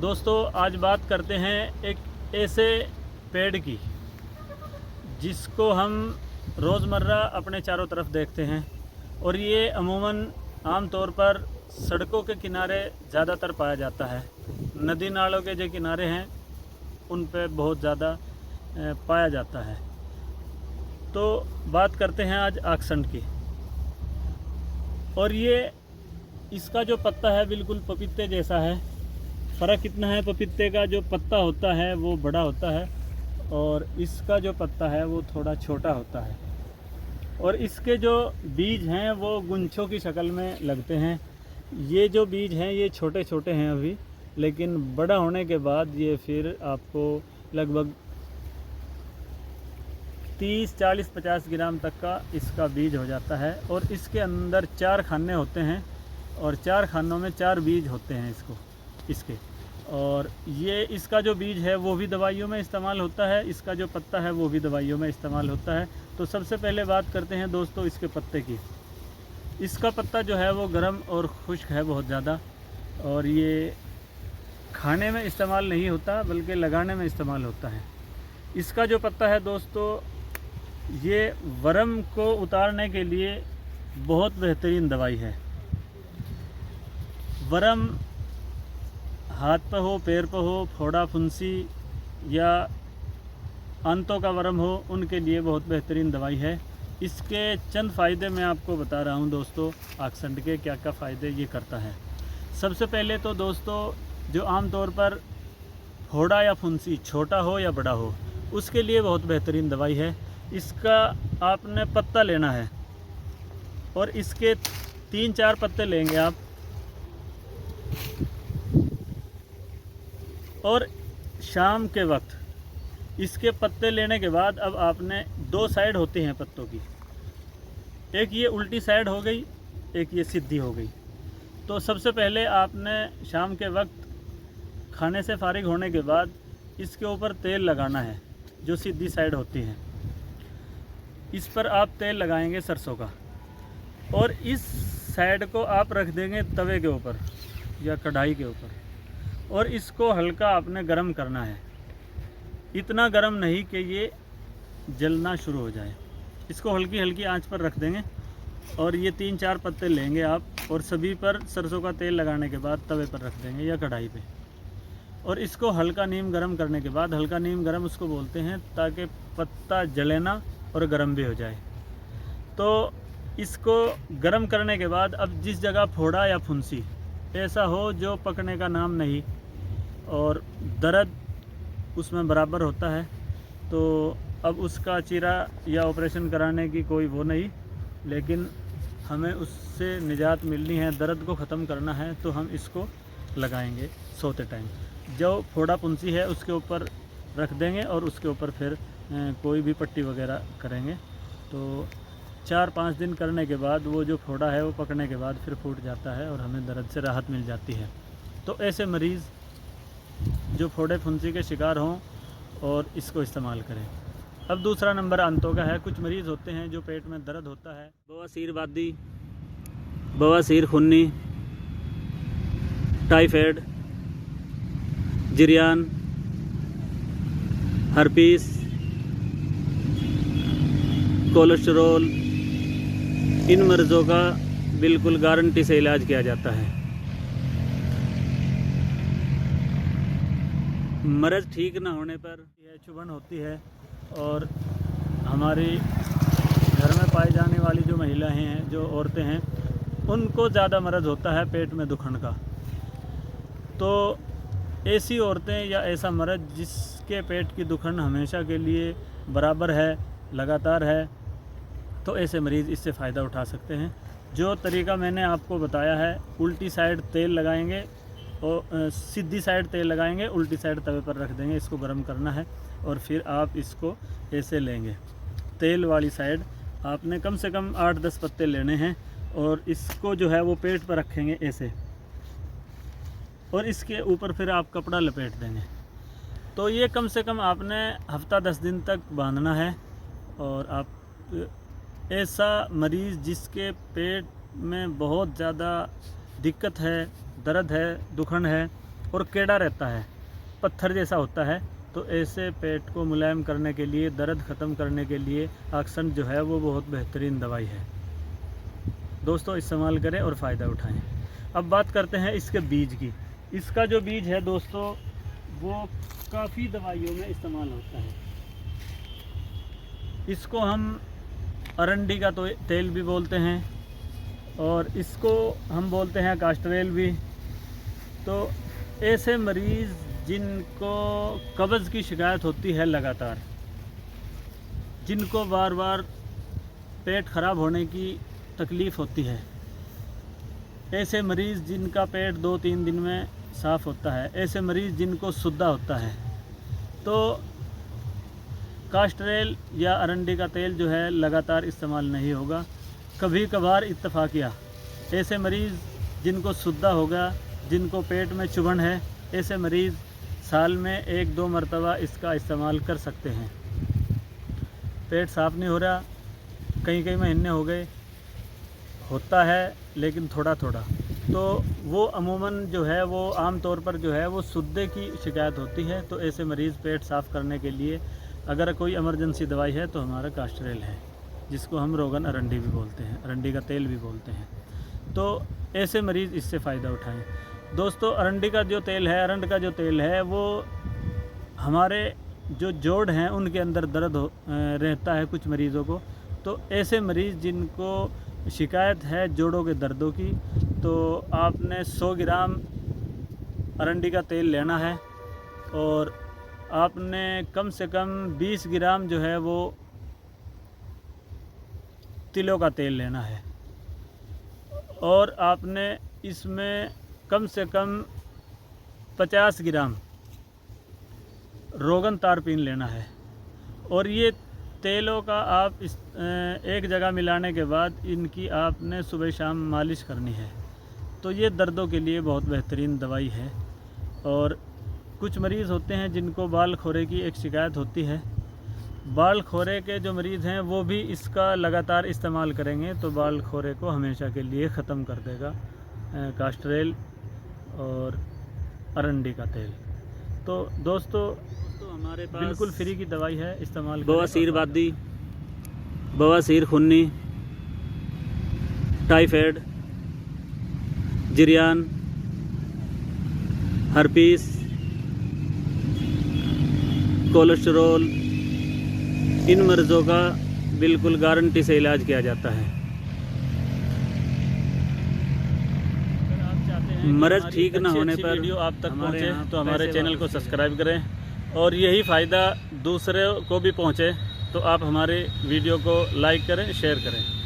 दोस्तों आज बात करते हैं एक ऐसे पेड़ की जिसको हम रोज़मर्रा अपने चारों तरफ देखते हैं और ये अमूमन आम तौर पर सड़कों के किनारे ज़्यादातर पाया जाता है। नदी नालों के जो किनारे हैं उन पे बहुत ज़्यादा पाया जाता है। तो बात करते हैं आज आक्संड की। और ये इसका जो पत्ता है बिल्कुल पपीते जैसा है। फ़र्क इतना है, पपीते का जो पत्ता होता है वो बड़ा होता है और इसका जो पत्ता है वो थोड़ा छोटा होता है। और इसके जो बीज हैं वो गुंछों की शक्ल में लगते हैं। ये जो बीज हैं ये छोटे छोटे हैं अभी, लेकिन बड़ा होने के बाद ये फिर आपको लगभग 30, 40, 50 ग्राम तक का इसका बीज हो जाता है। और इसके अंदर 4 खाने होते हैं और 4 खानों में 4 बीज होते हैं इसके। और ये इसका जो बीज है वो भी दवाइयों में इस्तेमाल होता है, इसका जो पत्ता है वो भी दवाइयों में इस्तेमाल होता है। तो सबसे पहले बात करते हैं दोस्तों इसके पत्ते की। इसका पत्ता जो है वो गर्म और खुश्क है बहुत ज़्यादा, और ये खाने में इस्तेमाल नहीं होता बल्कि लगाने में इस्तेमाल होता है। इसका जो पत्ता है दोस्तों ये वर्म को उतारने के लिए बहुत बेहतरीन दवाई है। वर्म हाथ पर हो, पैर पर हो, फोड़ा फुंसी या आंतों का वर्म हो, उनके लिए बहुत बेहतरीन दवाई है। इसके चंद फ़ायदे मैं आपको बता रहा हूं दोस्तों, आक्संड के क्या क्या फ़ायदे ये करता है। सबसे पहले तो दोस्तों जो आम तौर पर फोड़ा या फुंसी छोटा हो या बड़ा हो उसके लिए बहुत बेहतरीन दवाई है। इसका आपने पत्ता लेना है और इसके 3-4 पत्ते लेंगे आप, और शाम के वक्त इसके पत्ते लेने के बाद अब आपने 2 साइड होती हैं पत्तों की, एक ये उल्टी साइड हो गई, एक ये सीधी हो गई। तो सबसे पहले आपने शाम के वक्त खाने से फारिग होने के बाद इसके ऊपर तेल लगाना है। जो सीधी साइड होती है इस पर आप तेल लगाएंगे सरसों का, और इस साइड को आप रख देंगे तवे के ऊपर या कढ़ाई के ऊपर, और इसको हल्का आपने गरम करना है। इतना गरम नहीं कि ये जलना शुरू हो जाए। इसको हल्की हल्की आंच पर रख देंगे और ये 3-4 पत्ते लेंगे आप और सभी पर सरसों का तेल लगाने के बाद तवे पर रख देंगे या कढ़ाई पे, और इसको हल्का नीम गरम करने के बाद, हल्का नीम गरम उसको बोलते हैं ताकि पत्ता जले ना और गरम भी हो जाए। तो इसको गरम करने के बाद अब जिस जगह फोड़ा या फुंसी ऐसा हो जो पकने का नाम नहीं और दर्द उसमें बराबर होता है, तो अब उसका चीरा या ऑपरेशन कराने की कोई वो नहीं, लेकिन हमें उससे निजात मिलनी है, दर्द को ख़त्म करना है, तो हम इसको लगाएंगे सोते टाइम। जो फोड़ा फुंसी है उसके ऊपर रख देंगे और उसके ऊपर फिर कोई भी पट्टी वगैरह करेंगे। तो 4-5 दिन करने के बाद वो जो फोड़ा है वो पकने के बाद फिर फूट जाता है और हमें दर्द से राहत मिल जाती है। तो ऐसे मरीज़ जो फोड़े फुंसी के शिकार हों और इसको इस्तेमाल करें। अब दूसरा नंबर आंतों का है। कुछ मरीज़ होते हैं जो पेट में दर्द होता है, बवासीर वादी, बवासीर खूनी, टाइफाइड, जिरियान, हर्पीस, कोलेस्टेरोल, इन मर्ज़ों का बिल्कुल गारंटी से इलाज किया जाता है। मर्ज़ ठीक ना होने पर यह चुभन होती है और हमारी घर में पाई जाने वाली जो महिलाएं हैं, जो औरतें हैं, उनको ज़्यादा मर्ज़ होता है पेट में दुखन का। तो ऐसी औरतें या ऐसा मर्ज़ जिसके पेट की दुखन हमेशा के लिए बराबर है, लगातार है, तो ऐसे मरीज़ इससे फ़ायदा उठा सकते हैं। जो तरीका मैंने आपको बताया है, उल्टी साइड तेल लगाएंगे और सीधी साइड तेल लगाएंगे, उल्टी साइड तवे पर रख देंगे, इसको गर्म करना है और फिर आप इसको ऐसे लेंगे। तेल वाली साइड आपने कम से कम 8-10 पत्ते लेने हैं और इसको जो है वो पेट पर रखेंगे ऐसे, और इसके ऊपर फिर आप कपड़ा लपेट देंगे। तो ये कम से कम आपने हफ्ता 10 दिन तक बांधना है। और आप ऐसा मरीज़ जिसके पेट में बहुत ज़्यादा दिक्कत है, दर्द है, दुखन है, और केड़ा रहता है, पत्थर जैसा होता है, तो ऐसे पेट को मुलायम करने के लिए, दर्द ख़त्म करने के लिए आक्सेंट जो है वो बहुत बेहतरीन दवाई है। दोस्तों इस्तेमाल करें और फ़ायदा उठाएं। अब बात करते हैं इसके बीज की। इसका जो बीज है दोस्तों वो काफ़ी दवाइयों में इस्तेमाल होता है। इसको हम अरंडी का तो तेल भी बोलते हैं और इसको हम बोलते हैं कास्टरेल भी। तो ऐसे मरीज़ जिनको कब्ज़ की शिकायत होती है लगातार, जिनको बार बार पेट ख़राब होने की तकलीफ़ होती है, ऐसे मरीज़ जिनका पेट 2-3 दिन में साफ़ होता है, ऐसे मरीज़ जिनको सुद्दा होता है, तो कास्टरेल या अरंडी का तेल जो है लगातार इस्तेमाल नहीं होगा। कभी कभार इत्तफाकिया ऐसे मरीज़ जिनको सुद्दा होगा, जिनको पेट में चुभन है, ऐसे मरीज़ साल में 1-2 मरतबा इसका इस्तेमाल कर सकते हैं। पेट साफ़ नहीं हो रहा, कई महीने हो गए, होता है लेकिन थोड़ा थोड़ा, तो वो अमूमन जो है वो आम तौर पर जो है वो सुद्दे की शिकायत होती है। तो ऐसे मरीज़ पेट साफ़ करने के लिए अगर कोई इमरजेंसी दवाई है तो हमारा कास्टरेल है, जिसको हम रोगन अरंडी भी बोलते हैं, अरंडी का तेल भी बोलते हैं। तो ऐसे मरीज़ इससे फ़ायदा उठाएं। दोस्तों अरंडी का जो तेल है, अरंड का जो तेल है, वो हमारे जो जोड़ हैं उनके अंदर दर्द रहता है कुछ मरीज़ों को। तो ऐसे मरीज़ जिनको शिकायत है जोड़ों के दर्दों की, तो आपने 100 ग्राम अरंडी का तेल लेना है और आपने कम से कम 20 ग्राम जो है वो तिलों का तेल लेना है और आपने इसमें कम से कम 50 ग्राम रोगन तारपीन लेना है। और ये तेलों का आप एक जगह मिलाने के बाद इनकी आपने सुबह शाम मालिश करनी है। तो ये दर्दों के लिए बहुत बेहतरीन दवाई है। और कुछ मरीज़ होते हैं जिनको बाल खोरे की एक शिकायत होती है, बाल खोरे के जो मरीज़ हैं वो भी इसका लगातार इस्तेमाल करेंगे तो बाल खोरे को हमेशा के लिए ख़त्म कर देगा कास्टरेल और अरंडी का तेल। तो दोस्तों हमारे पास बिल्कुल फ्री की दवाई है, इस्तेमाल बवासीर वादी, बवासीर खूनी, टाइफाइड, जिरियान, हर्पीस, कोलेस्टेरोल, इन मर्ज़ों का बिल्कुल गारंटी से इलाज किया जाता है। मर्ज़ ठीक ना होने पर वीडियो आप तक पहुँचे तो हमारे चैनल को सब्सक्राइब करें और यही फ़ायदा दूसरे को भी पहुँचे तो आप हमारे वीडियो को लाइक करें, शेयर करें।